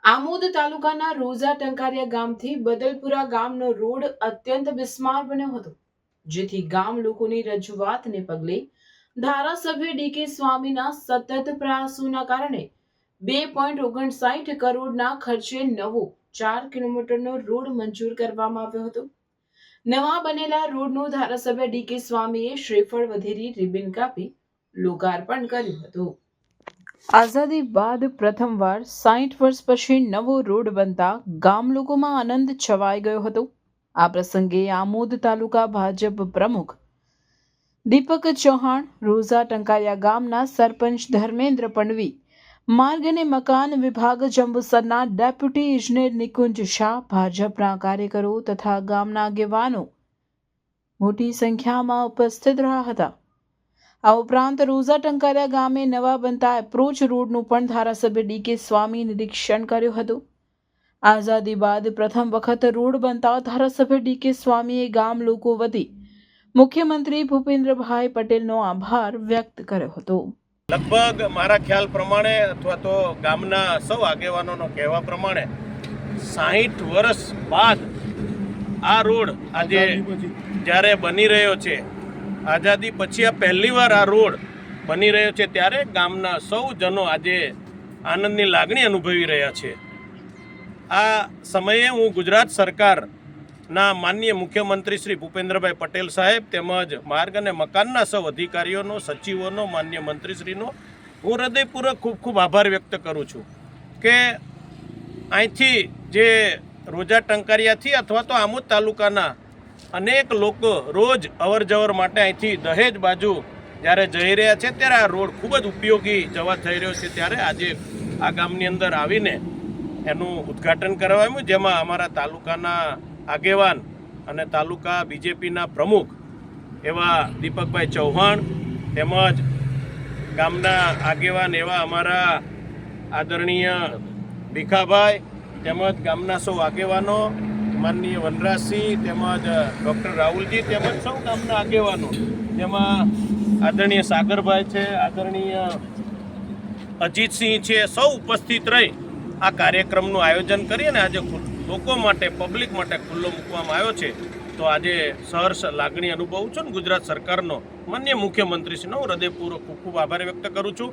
આમોદ તાલુકાના રોઝા ટંકારિયા ગામથી બદલપુરા ગામનો રોડ અત્યંત બિસ્માર બન્યો હતો, જેથી ગામ લોકોની રજૂઆતને પગલે ધારાસભ્ય ડીકે સ્વામીના સતત પ્રયાસોના કારણે 2.59 કરોડના ખર્ચે નવો 4 કિલોમીટરનો રોડ મંજૂર કરવામાં આવ્યો હતો। નવા બનેલા રોડનું ધારાસભ્ય ડીકે સ્વામીએ શ્રીફળ વધેરી રિબન કાપી લોકાર્પણ કર્યું હતું। આઝાદી બાદ પ્રથમવાર 60 વર્ષ પછી નવો રોડ બનતા ગામ લોકોમાં આનંદ છવાઈ ગયો હતો। આ પ્રસંગે આમોદ તાલુકા ભાજપ પ્રમુખ દીપક ચૌહાણ, રોઝા ટંકારિયા ગામના સરપંચ ધર્મેન્દ્ર પંડવી, માર્ગ અને મકાન વિભાગ જંબુસરના ડેપ્યુટી ઇજનેર નિકુંજ શાહ, ભાજપના કાર્યકરો તથા ગામના આગેવાનો મોટી સંખ્યામાં ઉપસ્થિત રહ્યા હતા। આ ઉપરાંત રોઝા ટંકારિયા ગામે નવા બનતા એપ્રોચ રોડનું પણ ધારાસભ્ય ડીકે સ્વામી નિરીક્ષણ કર્યું હતું। આઝાદી બાદ પ્રથમ વખત રોડ બનતા ધારાસભ્ય ડીકે સ્વામીએ ગામ લોકો વતી મુખ્યમંત્રી ભૂપેન્દ્રભાઈ પટેલનો આભાર વ્યક્ત કર્યો હતો। લગભગ મારા ખ્યાલ પ્રમાણે અથવા તો ગામના સૌ આગેવાનોનો કહેવા પ્રમાણે 60 વર્ષ બાદ આ રોડ આજે જ્યારે બની રહ્યો છે, આઝાદી પછી આ પહેલીવાર આ રોડ બની રહ્યો છે, ત્યારે ગામના સૌ જનો આજે આનંદની લાગણી અનુભવી રહ્યા છે। આ સમયે હું ગુજરાત સરકારના માનનીય મુખ્યમંત્રી શ્રી ભૂપેન્દ્રભાઈ પટેલ સાહેબ તેમજ માર્ગ અને મકાનના સૌ અધિકારીઓનો, સચિવોનો, માનનીય મંત્રીશ્રીનો હું હૃદયપૂર્વક ખૂબ ખૂબ આભાર વ્યક્ત કરું છું કે અહીંથી જે રોઝા ટંકારિયાથી અથવા તો આમોદ તાલુકાના અનેક લોકો રોજ અવર જવર માટે અહીંથી દહેજ બાજુ જ્યારે જઈ રહ્યા છે, ત્યારે આ રોડ ખૂબ જ ઉપયોગી જવા થઈ રહ્યો છે। ત્યારે આજે આ ગામની અંદર આવીને એનું ઉદ્ઘાટન કરવામાં, જેમાં અમારા તાલુકાના આગેવાન અને તાલુકા બીજેપીના પ્રમુખ એવા દીપકભાઈ ચૌહાણ તેમજ ગામના આગેવાન એવા અમારા આદરણીય ભીખાભાઈ તેમજ ગામના સૌ આગેવાનો માનનીય વનરાજસિંહ તેમજ ડૉક્ટર રાહુલજી તેમજ સૌ ગામના આગેવાનો, જેમાં આદરણીય સાગરભાઈ છે, આદરણીય અજીતસિંહ છે, સૌ ઉપસ્થિત રહી આ કાર્યક્રમનું આયોજન કરી અને આજે લોકો માટે, પબ્લિક માટે ખુલ્લો મૂકવામાં આવ્યો છે। તો આજે સહર્ષ લાગણી અનુભવું છું ને ગુજરાત સરકારનો માનનીય મુખ્યમંત્રીશ્રીનો હૃદયપૂર્વક ખૂબ ખૂબ આભાર વ્યક્ત કરું છું।